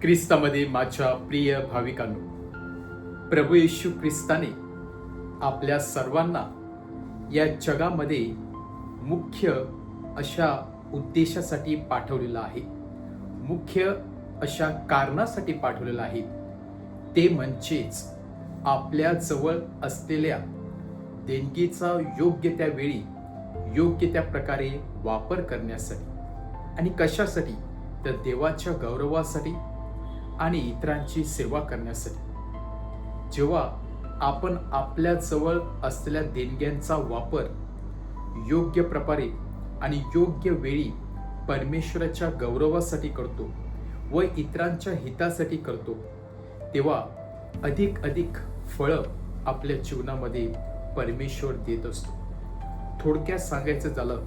ख्रिस्तामध्ये माझ्या प्रिय भाविकांनो, प्रभू येशू ख्रिस्ताने आपल्या सर्वांना या जगामध्ये मुख्य अशा उद्देशासाठी पाठवलेलं आहे, मुख्य अशा कारणासाठी पाठवलेलं आहे. ते म्हणजेच आपल्या जवळ असलेल्या देणगीचा योग्य त्या वेळी योग्य त्या प्रकारे वापर करण्यासाठी. आणि कशासाठी? तर देवाच्या गौरवासाठी आणि इतरांची सेवा करण्यासाठी. जेव्हा आपण आपल्या जवळ असलेल्या देणग्यांचा वापर योग्य प्रकारे आणि योग्य वेळी परमेश्वराच्या गौरवासाठी करतो व इतरांच्या हितासाठी करतो, तेव्हा अधिक फळं आपल्या जीवनामध्ये परमेश्वर देत असतो. थोडक्यात सांगायचं झालं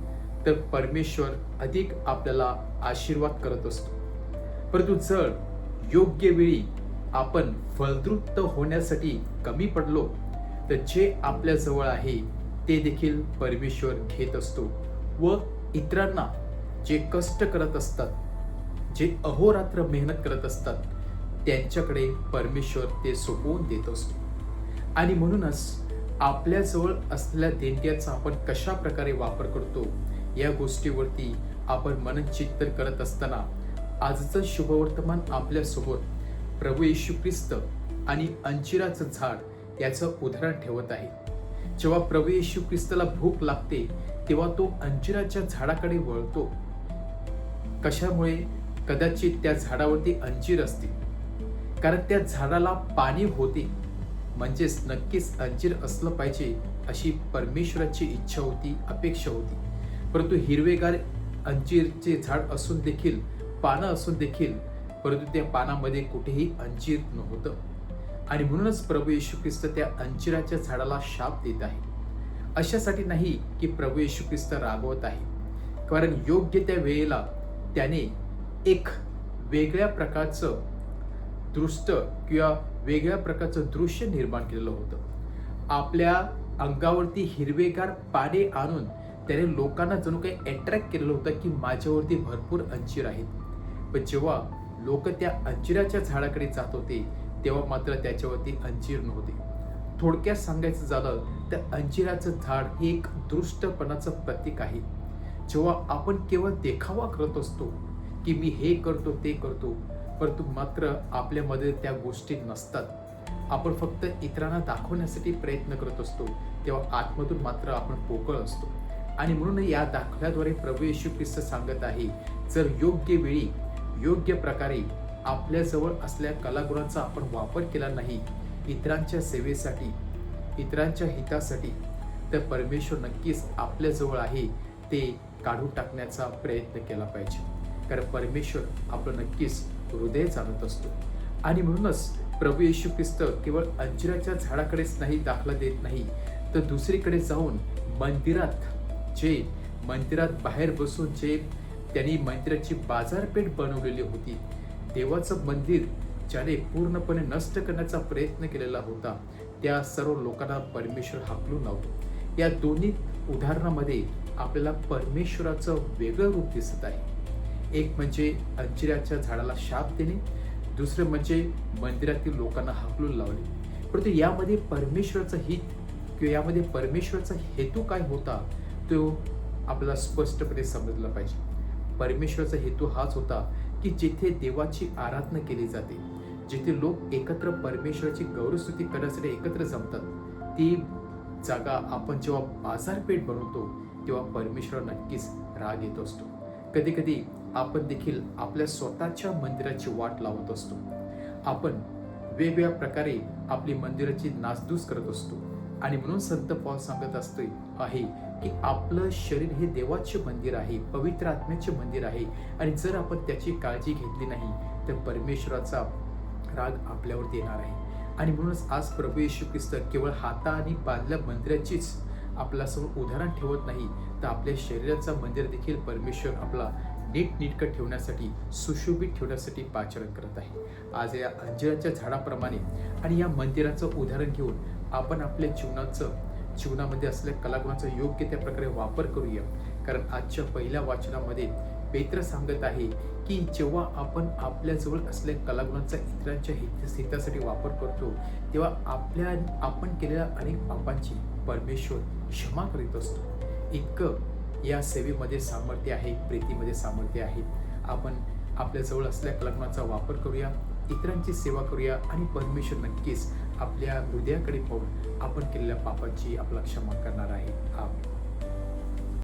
तर परमेश्वर अधिक आपल्याला आशीर्वाद करत असतो. परंतु जर योग्य वेळी आपण फलद्रुप्त होण्यासाठी कमी पडलो तर जे आपल्या जवळ आहे ते देखील परमेश्वर घेत असतो व इतरांना जे कष्ट करत असतात, जे अहोरात्र मेहनत करत असतात, त्यांच्याकडे परमेश्वर ते सोपवून देत असतो. आणि म्हणूनच आपल्या जवळ असलेल्या देणग्याचा आपण कशा प्रकारे वापर करतो या गोष्टीवरती आपण मननचिंतन करत असताना आजचं शुभवर्तमान आपल्यासोबत प्रभू येशू ख्रिस्त आणि अंजिराचं झाड याचं उदाहरण ठेवत आहे. जेव्हा प्रभू येशू ख्रिस्ताला भूक लागते तेव्हा तो अंजिराच्या झाडाकडे वळतो. कशामुळे? कदाचित त्या झाडावरती अंजीर असते, कारण त्या झाडाला पाणी होते, म्हणजेच नक्कीच अंजीर असलं पाहिजे अशी परमेश्वराची इच्छा होती, अपेक्षा होती. परंतु हिरवेगार अंजीरचे झाड असून देखील, पानं असून देखील, परंतु त्या पानामध्ये कुठेही अंजीर नव्हतं. आणि म्हणूनच प्रभू येशू ख्रिस्त त्या अंजिराच्या झाडाला शाप देत आहे. अशासाठी नाही की प्रभू येशू ख्रिस्त रागवत आहे, कारण योग्य त्या वेळेला त्याने एक वेगळ्या प्रकारचं किंवा वेगळ्या प्रकारचं दृश्य निर्माण केलेलं होतं. आपल्या अंगावरती हिरवेगार पाने आणून त्याने लोकांना जणू काही अट्रॅक्ट केलेलं होतं की माझ्यावरती भरपूर अंजीर आहेत. पण जेव्हा लोक त्या अंजिराच्या झाडाकडे जात होते तेव्हा मात्र त्याच्यावरती अंजीर नव्हते. थोडक्यात सांगायचं झालं तर अंजिराचं झाड हे एक दृष्टपणाचं प्रतीक आहे. जेव्हा आपण केवळ देखावा करत असतो की मी हे करतो ते करतो, परंतु मात्र आपल्यामध्ये त्या गोष्टी नसतात, आपण फक्त इतरांना दाखवण्यासाठी प्रयत्न करत असतो, तेव्हा आतमधून मात्र आपण पोकळ असतो. आणि म्हणून या दाखल्याद्वारे प्रभू येशू ख्रिस्त सांगत आहे, जर योग्य वेळी योग्य प्रकारे आपल्याजवळ असलेल्या कलागुणांचा आपण वापर केला नाही इतरांच्या सेवेसाठी, इतरांच्या हितासाठी, तर परमेश्वर नक्कीच आपल्याजवळ आहे ते काढून टाकण्याचा प्रयत्न केला पाहिजे. कारण परमेश्वर आपलं नक्कीच हृदय जाणत असतो. आणि म्हणूनच प्रभू येशू ख्रिस्त केवळ अंजिराच्या झाडाकडेच नाही दाखला देत नाही, तर दुसरीकडे जाऊन मंदिरात बाहेर बसून जे त्यांनी मंदिराची बाजारपेठ बनवलेली होती, देवाचं मंदिर ज्याने पूर्णपणे नष्ट करण्याचा प्रयत्न केलेला होता, त्या सर्व लोकांना परमेश्वर हाकलून लावतो. या दोन्ही उदाहरणामध्ये आपल्याला परमेश्वराचं वेगळं रूप दिसत आहे. एक म्हणजे अंजिराच्या झाडाला शाप देणे, दुसरं म्हणजे मंदिरातील लोकांना हाकलून लावणे. परंतु यामध्ये परमेश्वराचं हित किंवा यामध्ये परमेश्वराचा हेतू काय होता तो आपल्याला स्पष्टपणे समजला पाहिजे. परमेश्वराचा हेतू हाच होता की जिथे देवाची आराधना केली जाते, जिथे लोक एकत्र परमेश्वराची गौरवस्तुती करण्यासाठी एकत्र जमतात, ती जागा आपण जेव्हा बाजारपेठ बनवतो तेव्हा परमेश्वर नक्कीच राग येत असतो. कधी कधी आपण देखील आपल्या स्वतःच्या मंदिराची वाट लावत असतो. आपण वेगवेगळ्या प्रकारे आपली मंदिराची नासधूस करत असतो. आणि म्हणून संत पौल सांगत आहे की आपलं शरीर हे देवाचे मंदिर आहे, पवित्र आत्म्याचे मंदिर आहे. आणि जर आपण त्याची काळजी घेतली नाही तर परमेश्वराचा राग आपल्यावर येणार आहे. आणि म्हणूनच आज प्रभू येशू ख्रिस्त केवळ हाताने बांधल्या मंदिराचीच आपल्यासमोर उदाहरण ठेवत नाही, तर आपल्या शरीराचं मंदिर देखील परमेश्वर आपला नीटनेटकं ठेवण्यासाठी, सुशोभित ठेवण्यासाठी पाचारण करत आहे. आज या अंजिराच्या झाडाप्रमाणे आणि या मंदिराचं उदाहरण घेऊन आपण आपल्या जीवनामध्ये असलेल्या कलागुणांचा योग्य त्या प्रकारे वापर करूया. कारण आजच्या पहिल्या वाचनामध्ये पेत्र सांगत आहे की जेव्हा आपण आपल्याजवळ असलेल्या कलागुणांचा इतरांच्या हितासाठी वापर करतो, तेव्हा आपण केलेल्या अनेक पापांची परमेश्वर क्षमा करीत असतो. इतकं या सेवेमध्ये सामर्थ्य आहे, प्रीतीमध्ये सामर्थ्य आहे. आपण आपल्याजवळ असलेल्या कलागुणांचा वापर करूया, इतरांची सेवा करूया आणि परमेश्वर नक्कीच आपल्या हृदयाकडे पाहून आपण केलेल्या पापांची आपला क्षमा करणार आहे. आमेन.